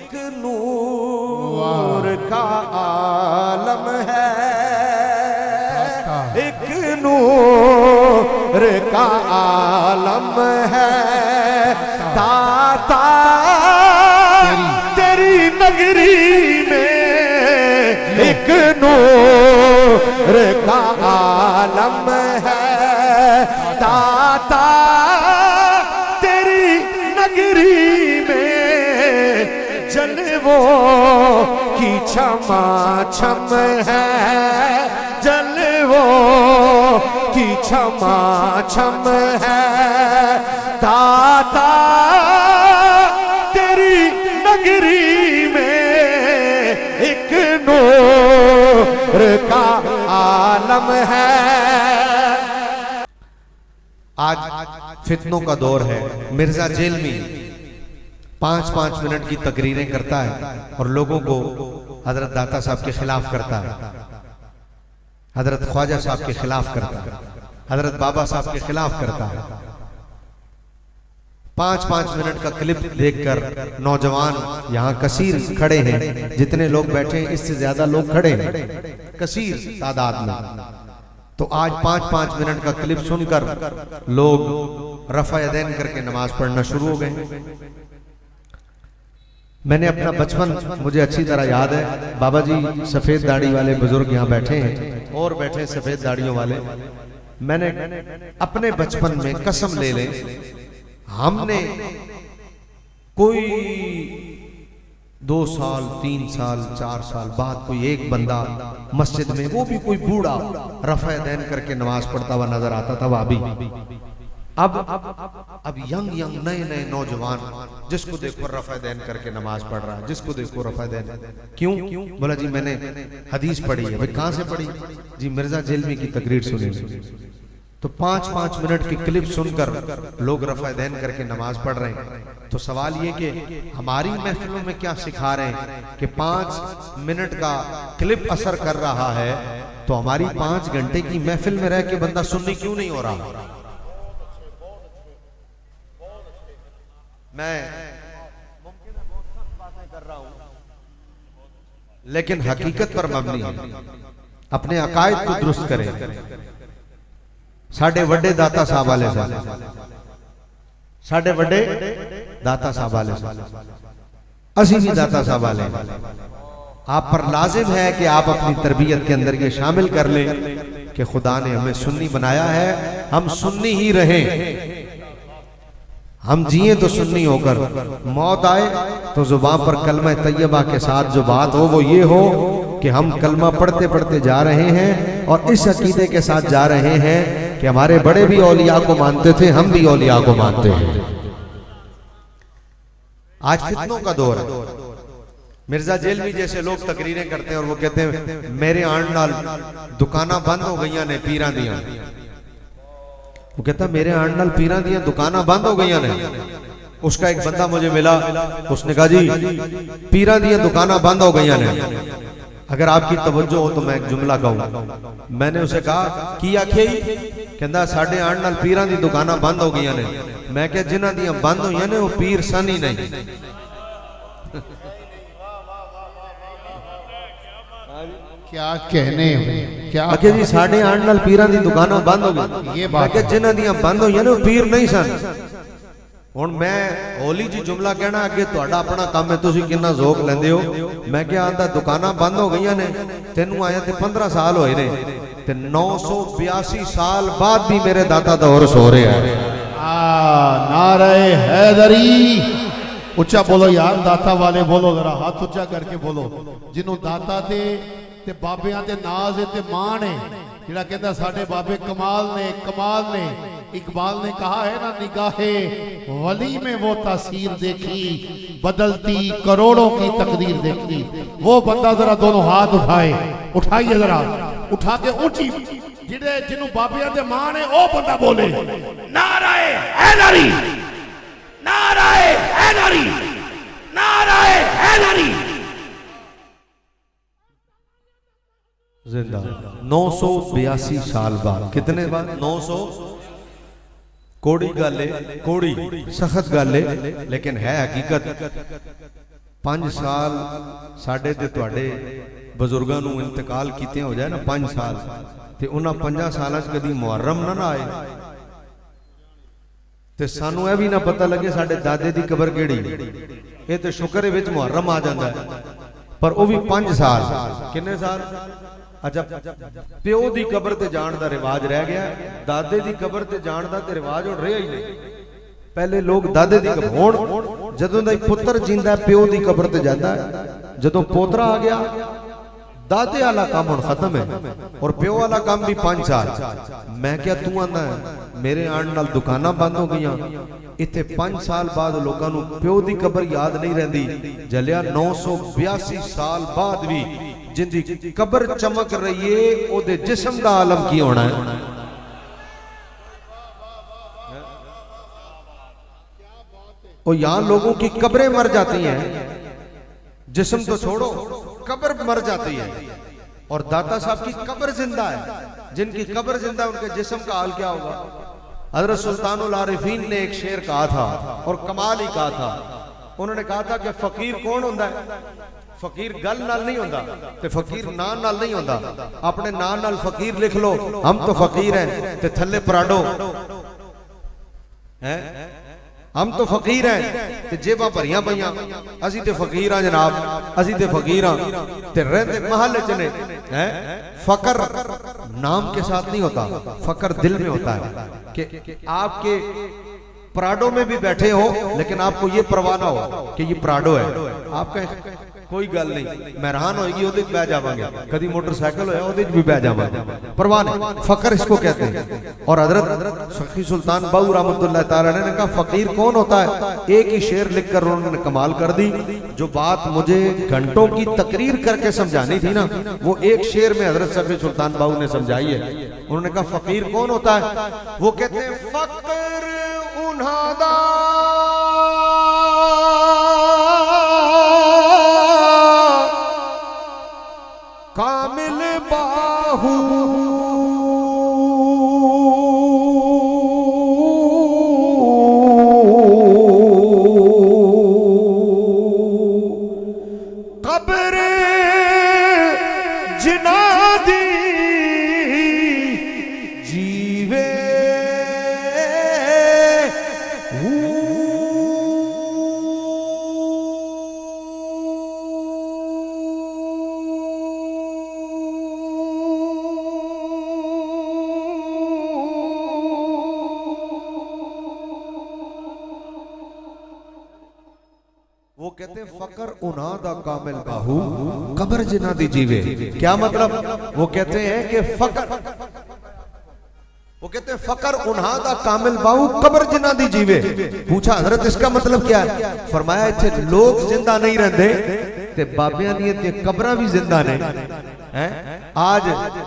एक नूर का आलम है, एक नूर का आलम है। दाता तेरी नगरी में एक नूर का आलम है। दाता तेरी नगरी में जलवों की छमा छम है, जलवों की छमा छम है। दाता तेरी नगरी में एक नूर का आलम है। आज फितनों का दौर है। मिर्जा जेल में 5-5 मिनट की तकरीरें करता है और लोगों को हजरत दाता साहब के खिलाफ करता है, हजरत ख्वाजा साहब के खिलाफ करता है, हजरत बाबा साहब के खिलाफ करता है। 5-5 मिनट का क्लिप देखकर नौजवान यहाँ कसीर खड़े हैं, जितने लोग बैठे हैं इससे ज्यादा लोग खड़े हैं कसीर तादाद में। तो आज 5-5 मिनट का क्लिप सुनकर लोग रफ़ा यदैन करके नमाज पढ़ना शुरू हो गए। मैंने अपना बचपन मुझे अच्छी तरह याद है। बाबा जी सफेद दाढ़ी वाले बुजुर्ग यहाँ बैठे हैं और बैठे हैं सफेद दाढ़ियों वाले। मैंने अपने बचपन में कसम ले लें, हमने कोई 2 साल 3 साल 4 साल बाद कोई एक बंदा मस्जिद में, वो भी कोई बूढ़ा, रफ़ा यदैन करके नमाज पढ़ता हुआ नजर आता था। भाभी अब यंग नए नए नौजवान, जिसको देखो रफ़ा यदैन करके नमाज पढ़ रहा है, जिसको देखो रफ़ा यदैन। क्यों? बोला जी मैंने हदीस पढ़ी है। भाई कहां से पढ़ी? जी मिर्जा जेलमी की तकरीर सुनी। तो 5-5 मिनट की क्लिप सुनकर लोग रफ़ा यदैन करके नमाज पढ़ रहे हैं। तो सवाल ये कि हमारी महफिलों में क्या सिखा रहे हैं कि 5 मिनट का क्लिप असर कर रहा है, तो हमारी 5 घंटे की महफिल में रह के बंदा सुन्नी क्यों नहीं हो रहा? मैं मुमकिन है बहुत सख्त बातें कर रहा हूं, लेकिन हकीकत पर मबनी है। अपने अकायद को दुरुस्त करें। साढ़े वड्डे दाता साहब वाले साढ़े वड्डे दाता साहब वाले असी भी दाता साहब वाले। आप पर लाजिम है कि आप अपनी तरबियत के अंदर ये शामिल कर लें कि खुदा ने हमें सुन्नी बनाया है, हम सुन्नी ही रहें। हम जिए तो सुन्नी होकर, मौत आए तो जुबान पर कलमा तैयबा के साथ जो बात हो वो ये हो कि हम कलमा पढ़ते पढ़ते जा रहे हैं और इस अकीदे के साथ जा रहे हैं कि हमारे बड़े भी औलिया को मानते थे, हम भी औलिया को मानते हैं। आज फितनों का दौर है। मिर्जा जेलमी जैसे लोग तकरीरें करते हैं और वो कहते हैं मेरे आण नाल दुकाना बंद हो गई ने पीरां दियां। वो कहता मेरे आण नाल पीरां दियां दुकाना बंद हो गई ने। उसका एक बंदा मुझे मिला, उसने कहा जी पीरां दियां दुकाना बंद हो गई ने, अगर आपकी तवज्जो हो तो मैं एक जुमला कहूं। मैंने उसे कहा की आखे? कहता साढ़े आण नाल पीरां दी दुकाना बंद हो गई ने। मैं क्या जिन्हां दियां बंद हुई ने वो पीर सन ही नहीं। क्या कहने क्या आखे जी साढ़े आण नाल पीरां दी दुकाना बंद हो गई। ये बात जिन्हां दियां बंद हुई ने वो पीर नहीं सन। हुण मैं होली जी जुमला कहना अगे तुहाडा अपना काम है, तुसीं किन्ना ज़ोक लैंदे हो। मैं क्या आंदा दुकाना बंद हो गई ने, तेनू आया ते 15 साल होए ने ते 982 साल बाद भी मेरे दाता दा उर्स हो रहा है। नारे हैदरी उच्चा बोलो यार, दाता वाले बोलो, जरा हाथ उच्चा करके बोलो। जिन्हों दाता दे ते बाबियां दे नाज ते मान है, जिहड़ा कहता साडे बाबे कमाल ने। इकबाल ने कहा है ना, निगाहे वली में वो तासीर देखी, बदलती करोड़ों की तकदीर देखी। वो बंदा जरा दोनों हाथ उठाइए जरा, उठा के ऊंची, जिन्हों बाबियां दे मान है वो बंदा बोले नाराए हैदरी, नाराए हैदरी, नाराए हैदरी। जिंदा 982 साल बाद, कितने बाद? 900। कोड़ी गाले, कोड़ी सख्त गाले, लेकिन है हकीकत। 5 साल साढ़े ते तुहाडे बजुर्गों को इंतकाल किते हो जाए ना 5 साल, ते उन्होंने 5 साल कभी मुहर्रम ना आए ते सानू यह भी ना पता लगे साडे दादे की कबर केड़ी। ये तो शुक्र है विच मुहर्रम आ जाता है, पर वो भी 5 साल। किन्ने साल? अच्छा, प्यो की कबर ते जाण दा रिवाज रह गया, दादे की कबर ते जाण दा ते रिवाज हुण रहा ही नहीं। पहले लोग दादे की कबर हुण जदों दा पुत्र जींदा प्यो की कबर ते जांदा है, जदों पोतरा आ गया दादे वाला काम हुण खत्म है और प्यो वाला काम भी 5 साल। मैं क्या तू आंदा मेरे आण नाल दुकानां बंद हो गईयां, इत्थे 5 साल बाद लोगों को प्यो की कबर याद नहीं रहिंदी। जलिया 982 साल बाद भी जिंदी कबर चमक रही है, ओदे जिस्म दा आलम की होना है? और यहां लोगों की कब्रें मर जाती हैं, जिस्म तो छोड़ो कब्र मर जाती है, और दाता साहब की कब्र जिंदा है। जिनकी कब्र जिंदा है उनके जिस्म का हाल क्या होगा? हज़रत सुल्तानुल आरिफीन ने एक शेर कहा था और कमाल ही कहा था। उन्होंने कहा था कि फकीर कौन होता है? फकीर गल नाल नहीं होता, ते फकीर नाम नाल नहीं होता। अपने नाम नाल फकीर लिख लो, हम तो फकीर हैं, ते थल्ले पराडो हैं, हम तो फकीर हैं ते जेबा भरियां पईयां, असी ते फकीर हां जनाब, असी ते फकीर हां, ते रहंदे महल च ने हैं। फकर नाम के साथ नहीं होता, फकर दिल में होता है कि आपके प्राडो में भी बैठे हो लेकिन आपको ये परवाह ना हो कि ये प्राडो है। आपका कोई गल नहीं, महरान होगी ओदे बह जावांगे, कभी मोटरसाइकिल होया ओदे भी बह जावांगे, परवाह नहीं। फकर इसको कहते हैं। और हजरत सखी सुल्तान बाहू रहमतुल्लाह ताला ने कहा फकीर कौन होता है? एक ही शेर लिखकर उन्होंने कमाल कर दी। जो बात मुझे घंटों की तकरीर करके समझानी थी ना, वो एक शेर में हजरत सखी सुल्तान बाहू ने समझाई है। उन्होंने कहा फकीर कौन होता है? वो कहते हैं फकर उन्हादा कामिल बाहू कब्र जिनादी जीवे वो कहते हैं फकर उन्हा दा कामिल बाहू कब्र जिना दी जीवे। क्या मतलब? वो कहते हैं कि फकर उन्हा दा कामिल बाहू कब्र जिना दी जीवे। पूछा हजरत इसका मतलब क्या है? फरमाया इत्थे लोग जिंदा नहीं रहंदे ते बाबियां दी कब्रां भी जिंदा ने हैं। आज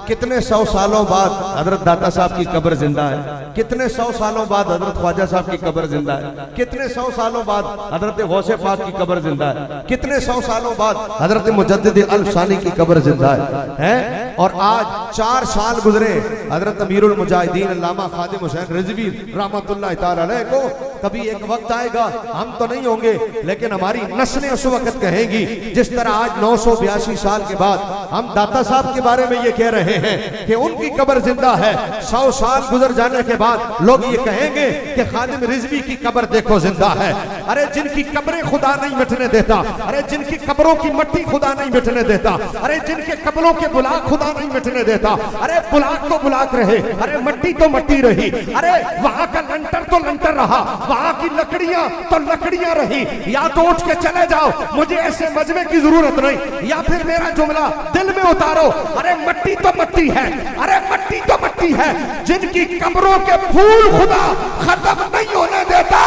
कितने 100 सालों बाद हजरत दाता साहब की कब्र जिंदा है, कितने 100 सालों बाद हजरत ख्वाजा साहब की कब्र जिंदा है, कितने 100 सालों बाद हजरत गौसे पाक की कब्र जिंदा है, कितने 100 सालों बाद हजरत मुजद्दिद अल-सानी की कब्र जिंदा है। और आज 4 साल गुजरे हजरत अमीरुल मुजाहिदीन अल्लामा खादिम हुसैन रिजवी रहमतुल्लाह ताला अलैह को। कभी एक वक्त आएगा हम तो नहीं होंगे लेकिन हमारी नस्लें उस वक्त कहेंगी, जिस तरह आज 982 साल के बाद हम दाता साहब के बारे में ये कह रहे हैं कि उनकी कब्र जिंदा है। 100 साल गुजर जाने के बाद लोग ये कहेंगे कि खादिम रिजवी की कब्र देखो जिंदा है। अरे जिनकी कब्रें खुदा नहीं मिटने देता, अरे जिनकी कब्रों की मट्टी खुदा नहीं मिटने देता, अरे जिनके कब्रों के बुलाक खुदा नहीं मिटने देता, अरे बुलाक तो बुलाक रहे, अरे मट्टी तो मट्टी रही, अरे वहां का लंटर तो लंटर रहा, वहां की लकड़ियां तो लकड़ियां रही। या तो उठ के चले जाओ, मुझे ऐसे मजमे की जरूरत नहीं, या फिर मेरा जुमला दिल में उतारो। अरे मट्टी तो मट्टी है, अरे मट्टी तो मट्टी है। जिनकी कब्रों के फूल खुदा खत्म नहीं होने देता,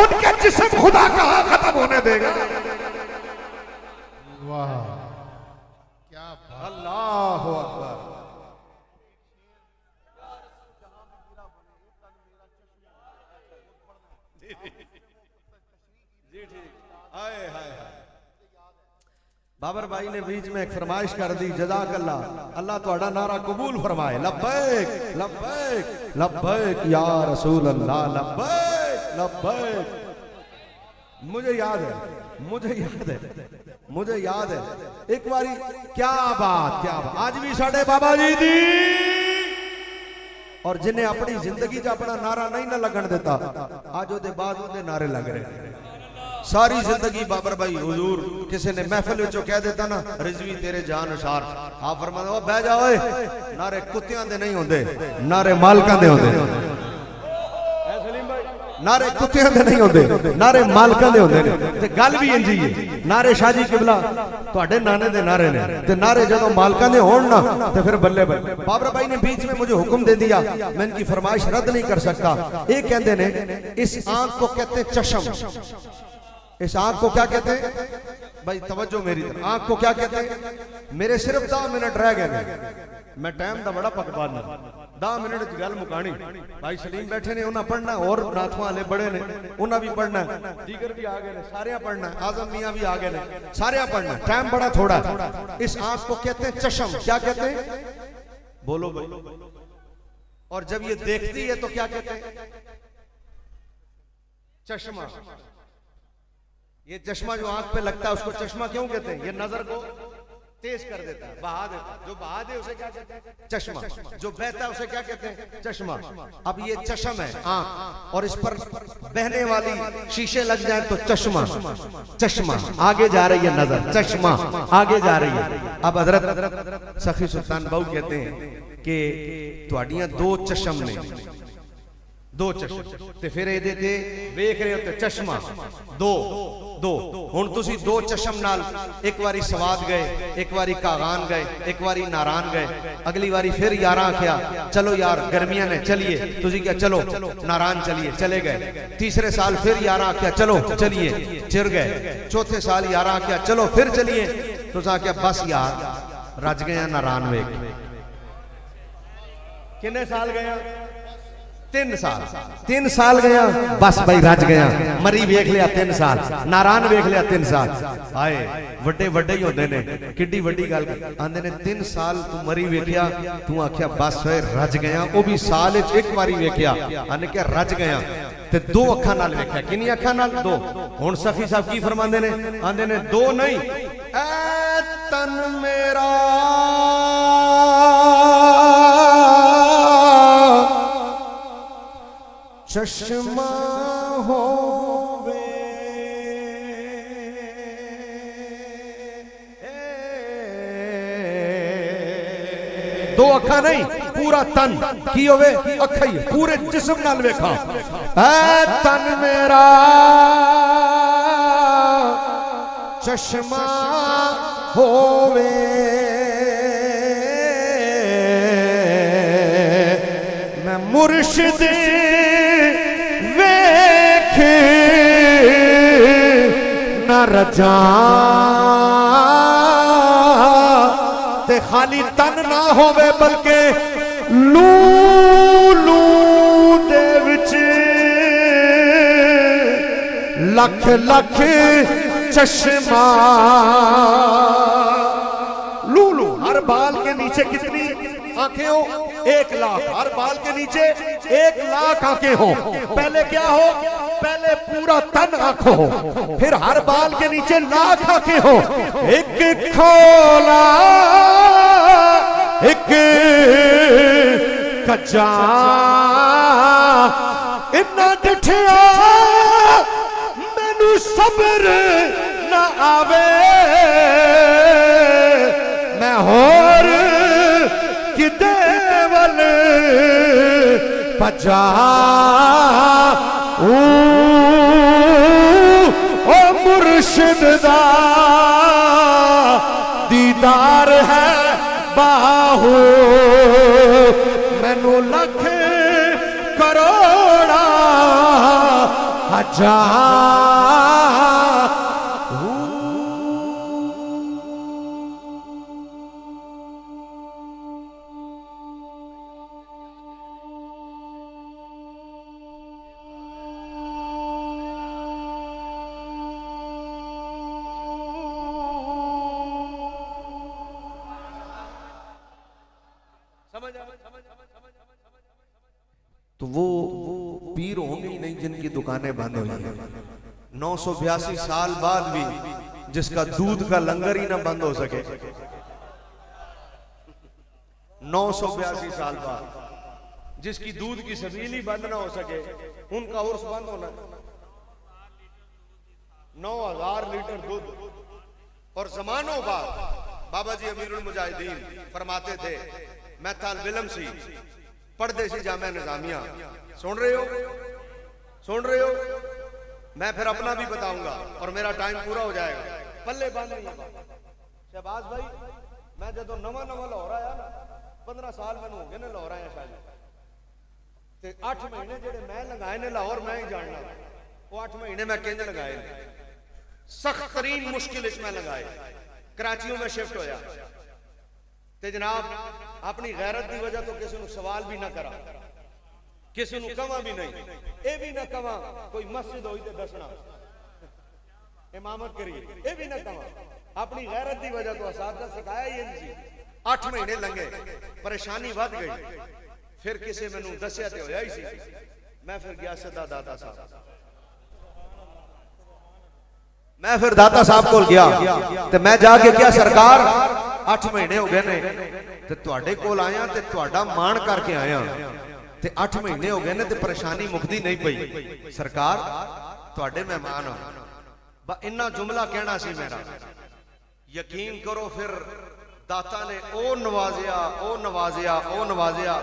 उनके जिस्म खुदा कहां खत्म होने देगा? वाह क्या अल्लाह अकबर। बाबर भाई ने बीच में एक फरमाइश कर दी, जज़ाक अल्लाह, अल्लाह तुम्हारा नारा कबूल फरमाए। लब्बैक लब्बैक लब्बैक या रसूल अल्लाह, लब्बैक लब्बैक। मुझे याद है, मुझे याद है, मुझे याद है एक बारी, क्या बात, क्या बात, आज भी साढ़े बाबा जी दी, और जिन्हें अपनी जिंदगी च अपना नारा नहीं ना लगन देता, आज ओदे बाद ओदे नारे लग रहे। सारी जिंदगी बाबर भाई हुजूर किसी ने महफिल विचों कह देता ना, रिजवी तेरे जान अशार, आप फरमाते हो बह जाओ, नारे कुत्तियां दे नहीं होंदे, नारे मालकां दे होंदे। नारे कुत्तियां दे नहीं होंदे, नारे मालकां दे होंदे ने। ते गल भी इंजी है, नारे शाजी किबला तुहाडे नाने दे नारे ने, ते नारे जदों मालकां दे होण ना ते फिर बल्ले बल्ले। बाबर भाई ने बीच में मुझे हुक्म दे दिया, मैं इनकी फरमाइश रद्द नहीं कर सकता। ये कहते ने इस आंख को कहते हैं चशम, इस आंख को क्या कहते हैं भाई, तवज्जो मेरी तरफ, आंख को क्या कहते हैं? मेरे सिर्फ 10 मिनट रह गए, मैं टाइम का बड़ा पकवान है, 10 मिनट गल मुकानी। भाई सलीम बैठे ने, उन्हें पढ़ना, और नाथवा वाले बड़े ने उन्हें भी पढ़ना, दीगर भी आ गए ने, सारे पढ़ना, आजम मियां भी आ गए ने, सारे पढ़ना, टाइम बड़ा थोड़ा। इस आंख को कहते हैं चशम, क्या कहते हैं बोलो भाई? और जब ये देखती है तो क्या कहते हैं? चश्मा। ये चश्मा जो आंख पे लगता है उसको चश्मा क्यों कहते हैं? ये नजर को तेज कर देता है, बहा देता है। जो बहा दे उसे क्या कहते हैं? चश्मा। जो बहता है उसे क्या कहते हैं? चश्मा। अब ये चश्म है आंख, और इस पर बहने वाली शीशे लग जाए तो चश्मा, चश्मा आगे जा रही है, नजर चश्मा आगे जा रही है। अब हजरत सखी सुल्तान बहू कहते हैं कि तुहाडियां दो चश्म ने, दो चश्म, ते फिर ਇਹਦੇ ਤੇ ਵੇਖ ਰਹੇ ਹੋ ਤੇ ਚਸ਼ਮਾ दो दो। ਹੁਣ ਤੁਸੀਂ दो चश्म नाल एक बारी सवाद गए, एक बारी कागान गए, एक बारी नारान गए, अगली बारी फिर यारा आख्या चलो यार गर्मियां ने चलिए, ਤੁਸੀਂ क्या चलो नारान चलिए, चले गए। तीसरे साल फिर यारा आख्या चलो चलिए, चिर गए। चौथे साल यारा आख्या चलो फिर चलिए, तुसा आख्या बस यार रज गया नारान वेख। कितने साल गया? 3 साल। 3 साल गया बस भाई रज गया, मरी वेख लिया 3 साल, नारान वेख लिया 3 साल। आए वड्डे वड्डे ही होंदे ने, किड्डी वड्डी गल आंदे ने 3 साल तू मरी वेखिया, तू आख्या बस होए रज गया, वो भी साल विच एक बारी वेखिया, आने क्या रज गया ते 2 अखां नाल वेखिया। किन्नी अखां नाल? 2। हुण सफी साहब की फरमांदे ने, आंदे ने 2 नहीं, ऐ तन मेरा चश्मा होवे, 2 अखा नहीं, पूरा तन की होवे, अखा ही पूरे जिस्म नाल वेखा। ऐ तन मेरा चश्मा होवे, मैं मुर्शिद न रजा, ते खाली तन ना होवे बल्कि लू दे विच लख लख चश्मा। लूलू हर बाल के नीचे कितनी आंखें हो? 1 लाख। हर बाल के नीचे 1 लाख आंखें हो। पहले क्या हो? पहले पूरा तन आंखों हो, फिर हर बाल के नीचे लाख आंखें हो। एक खोला एक कच्चा इन्ना डिठिया मैनू सब्र न आवे, मैं होर किदे वल भजा। ओ मुर्शिद दा दीदार है बाहू, मैनू लख करोड़ा हजार। तो वो पीर होंगे ही नहीं जिनकी दुकानें बंद हो जाएंगी। 982 साल बाद भी जिसका दूध का लंगर ही ना बंद हो सके, 982 साल बाद जिसकी दूध की सबील ही बंद ना हो सके, उनका उर्स बंद होना। 9000 लीटर दूध। और जमानों बाद बाबा जी अमीरुल मुजाहिदीन फरमाते थे, मैं तालिब इल्म सी, पढ़ते सी जामिया निजामिया। सुन रहे हो, सुन रहे हो? मैं फिर अपना भी बताऊंगा और मेरा टाइम पूरा हो जाएगा, पल्ले बंद नहीं है। शहबाज भाई, मैं जो नवा नवा लाहौर आया ना, 15 साल मैंने हो गए ने लाहौर आया शायद, ते 8 महीने जेडे मैं लगाए ने लाहौर मैं ही जानना, वो 8 महीने मैं किंज लगाए, सख्त तरीन मुश्किल इसमें लगाए। कराचियों में शिफ्ट होया ते जनाब अपनी गैरत की वजह तो किसी को सवाल भी ना करा, किसी को कवा भी नहीं, ये भी ना कवा कोई मस्जिद हुई तो दसना इमामत करिए, ये भी ना कवा। अपनी गैरत की वजह तो असादा सिखाया ही नहीं। 8 महीने लंघे, परेशानी बढ़ गई। फिर किसी मैनू दसिया तो होया ही सी, मैं फिर गया सीधा दाता साहब, मैं फिर दाता साहब को गया ते मैं जाके क्या सरकार 8 महीने हो गए ने ते तुहाडे कोल आया ते तुहाडा मान करके आया ते 8 महीने हो गए ने ते परेशानी मुकदी नहीं पई। सरकार तुहाडे मेहमान हो। इन्ना जुमला कहना सी मेरा, यकीन करो फिर दाता ने ओ नवाजिया, ओ नवाजिया, ओ नवाजिया।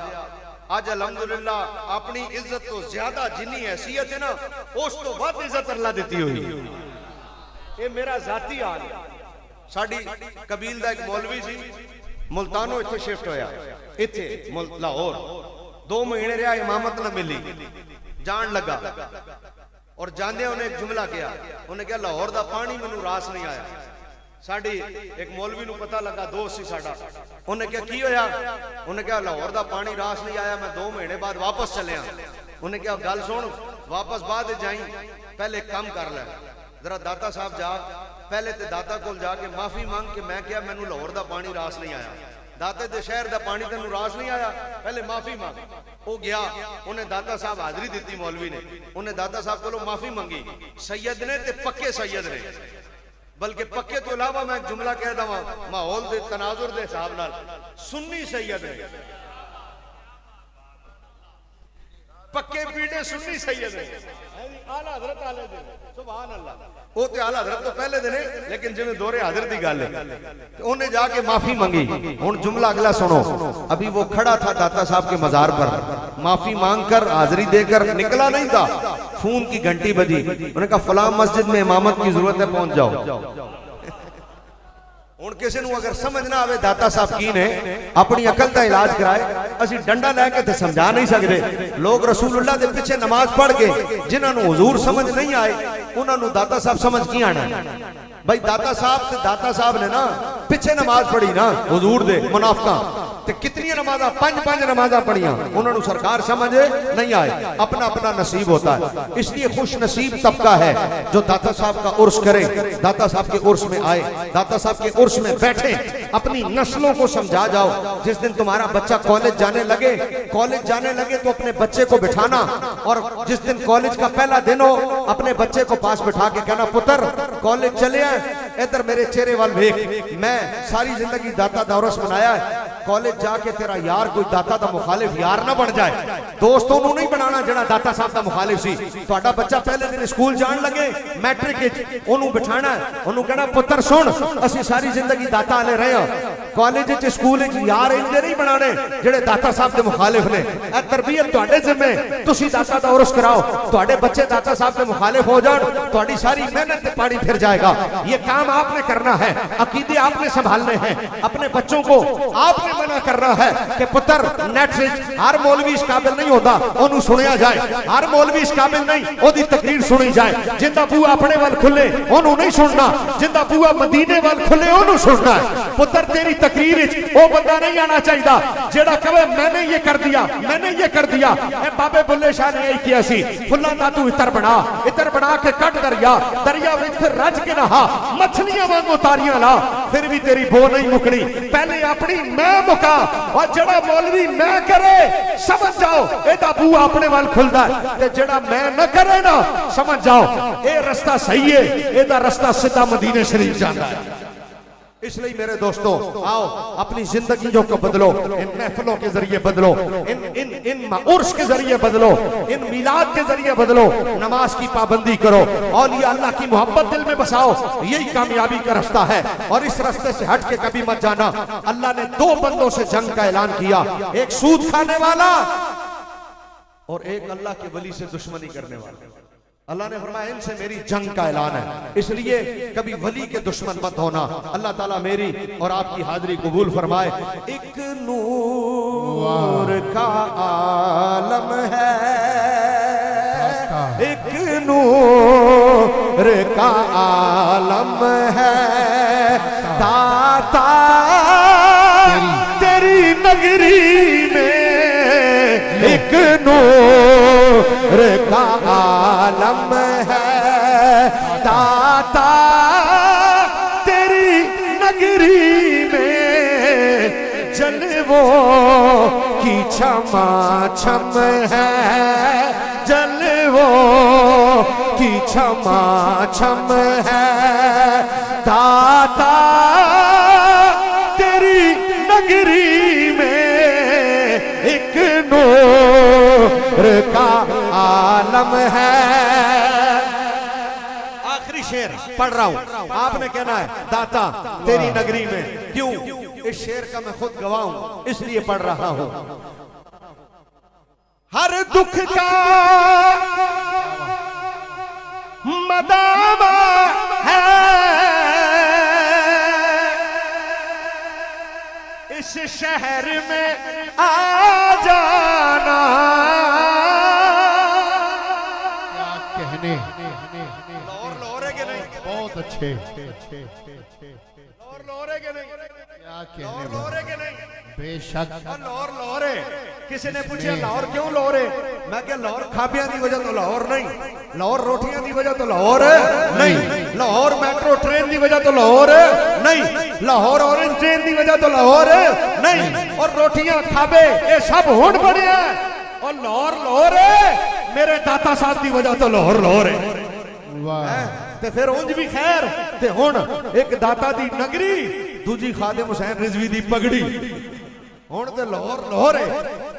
आज अलहमदुलिल्लाह अपनी इज्जत तो ज्यादा जिन्नी हैसियत है ना, उस तो वध इज्जत अल्लाह देती हुई। ये मेरा जाती हाल है। साडी कबील दा एक मौलवी सी, मुल्तानों इत्थे शिफ्ट होया, इत्थे लाहौर 2 महीने रहा, इमामत ना मिली, जान लगा और जांदे उन्हें एक जुमला किया, उन्हें कहा लाहौर दा पानी मैनू रास नहीं आया। साडी एक मौलवी नू पता लगा, दोस्त सी साडा, उन्हें क्या की होया, उन्हें कहा लाहौर दा पानी रास नहीं आया, मैं 2 महीने बाद वापस चलिया। उन्हें कहा गल सुन, वापस बाद जाई, पहले कम कर ले, जरा दाता साहब जा, पहले ते दाता को जाके माफी मांग के मैं क्या मैनू लाहौर दा पानी रास नहीं आया, दाते दे शहर दा पानी तेनू रास नहीं आया, पहले माफी मांग। वो गया, उन्हें दाता साहब हाजरी दी, मौलवी ने, उन्हें दाता साहब को माफी मंगी। सैयद ने ते पक्के सैयद ने, बल्कि पक्के तो इलावा मैं जुमला कह दवा माहौल दे तनाजुर दे हिसाब नाल, सुन्नी सैयद ने, पक्के पीढ़े सुन्नी सैयद ने, आला हज़रत आले दे, सुभान अल्लाह। वो तो आला हज़रत तो पहले दिन है, लेकिन जिन्हें दोरे हाजिर की गल है, उन्हें जाके माफी मंगी। हुण जुमला अगला सुनो। अभी वो खड़ा था दाता साहब के मजार पर, माफी मांगकर हाजिरी देकर निकला नहीं था, फोन की घंटी बजी, उन्होंने कहा फलां मस्जिद में इमामत की जरूरत है, पहुंच जाओ। हुण किसी नूं अगर समझ ना आवे दाता साहब की ने अपनी अकल का इलाज कराए, असीं डंडा लैके ते समझा नहीं सकते। लोग रसूलुल्लाह दे पीछे नमाज पढ़ के जिन्हां नूं हुजूर समझ नहीं आए, उन्हां नूं दाता साहब समझ की आना। भाई दाता साहब ने ना पिछे नमाज पढ़ी ना हुजूर दे मुनाफिकां ते कितनी नमाजा 5 नमाजा पढ़िया, उन्होंने सरकार समझ नहीं आए। अपना अपना नसीब होता है, इसलिए खुश नसीब तबका है जो दाता साहब का उर्स करे, दाता साहब के उर्स में आए, दाता साहब के उर्स में बैठे, अपनी नस्लों को समझा जाओ। जिस दिन तुम्हारा बच्चा कॉलेज जाने लगे तो अपने बच्चे को बिठाना, और जिस दिन कॉलेज का पहला दिन हो अपने बच्चे को पास बिठा के कहना पुत्र कॉलेज चले आए, इधर मेरे चेहरे वाल देख, मैं सारी जिंदगी दाता दा उर्स मनाया है, कॉलेज जाके तेरा यार कोई दाता दा मुखालिफ यार ना बन जाए। दोस्तों नू नहीं बनाना जेड़ा दाता साहब दा मुखालिफ सी। तुहाडा बच्चा पहले दिन स्कूल जान लगे मैट्रिक विच, ओनू बिठाना, ओनू कहना पुत्र सुन असी सारी जिंदगी दाता वाले रहे हां, कॉलेज विच स्कूल विच यार इंजे नहीं बनाने जेड़े दाता साहब दे मुखालिफ ने। ए तरबियत तुहाडे जिम्मे, तुसी दाता दा उर्स कराओ, तुहाडे बच्चे दाता साहब दे मुखालिफ हो जान, तुहाडी सारी मेहनत ते पानी फिर जाएगा। ये काम आपने करना है, अकीदे आपने संभालने हैं, अपने बच्चों को आपने मना करना है कि पुत्र नेट से हर मौलवी इस काबिल नहीं होता ओनू सुनिया जाए, हर मौलवी इस काबिल नहीं ओदी तकरीर सुनी जाए। जिंदा बूआ अपने वाल खुले ओनू नहीं सुनना, जिंदा बूआ मदीने वाल खुले ओनू सुनना है। पुत्र तेरी तकरीर वो बंदा नहीं आना चाहिए जेड़ा कहे मैंने ये कर दिया, मैंने ये कर दिया। ए बाबे बुल्ले शाह ने यही किया सी, फुल्ला दा तू इतर बना के कट दरिया, दरिया में फिर रज के नहा, मछलियां वांगू तारियां ला, फिर भी तेरी बो नहीं मुकनी। पहले अपनी मैं मुका, और जड़ा मौलवी मैं करे समझ जाओ एदा बूहा अपने वाल खुलदा है, ते जड़ा मैं न करे ना समझ जाओ ये रास्ता सही है, एदा रास्ता सीधा मदीने शरीफ जाता है। इसलिए मेरे दोस्तों आओ अपनी जिंदगियों को बदलो, इन महफिलों के जरिए बदलो, इन इन इन उर्स के जरिए बदलो, इन मिलाद के जरिए बदलो, नमाज की पाबंदी करो, औलिया अल्लाह की मोहब्बत दिल में बसाओ, यही कामयाबी का रास्ता है। और इस रास्ते से हट के कभी मत जाना। अल्लाह ने दो बंदों से जंग का ऐलान किया, एक सूद खाने वाला और एक अल्लाह के वली से दुश्मनी करने वाला। अल्लाह ने फरमाया इनसे मेरी जंग का ऐलान है, इसलिए कभी वली के दुश्मन मत होना। अल्लाह ताला मेरी और आपकी हाजिरी कबूल फरमाए। एक नूर का आलम है, एक नूर का आलम है, दाता तेरी नगरी में एक नूर का आलम है, दाता तेरी नगरी में जलवों की छमा छम है, जलवों की छमा छम है, दाता तेरी नगरी में एक नूर का आलम है। आखिरी शेर पढ़ रहा हूं, आपने कहना है दाता तेरी नगरी में। क्यों? इस शेर का मैं खुद गवाह हूं, इसलिए पढ़ रहा हूं। हर दुख का मदावा है इस शहर में आ जाना, कहने लाहौर है कि नहीं? बहुत अच्छे, लाहौर है कि नहीं? क्या कहने लाहौर है कि नहीं? बेशक लाहौर है। किसी ने पूछा लाहौर क्यों लाहौर है? मैं क्या लाहौर खाबियां की वजह तो लाहौर नहीं, लाहौर रोटियां की वजह तो लाहौर नहीं, लाहौर मेट्रो ट्रेन की वजह तो लाहौर नहीं, लाहौर ऑरेंज ट्रेन की वजह तो लाहौर नहीं, और रोटियां खाबे ये सब हुण बने और लाहौर है मेरे दाता साहब की वजह तो लाहौर है। ते फिर उंज भी खैर ते हुण एक दाता दी नगरी, दूजी खादिम हुसैन रिजवी दी पगड़ी, हुण ते लाहौर है।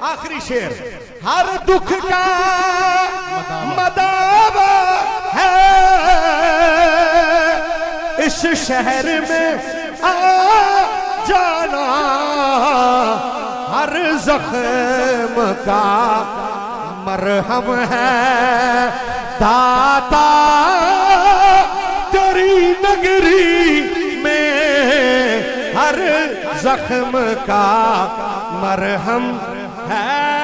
आखिरी शेर, हर दुख का मदावा है इस शहर में आ जाना, हर जख्म का मरहम है, दाता तेरी नगरी में हर जख्म का मरहम है।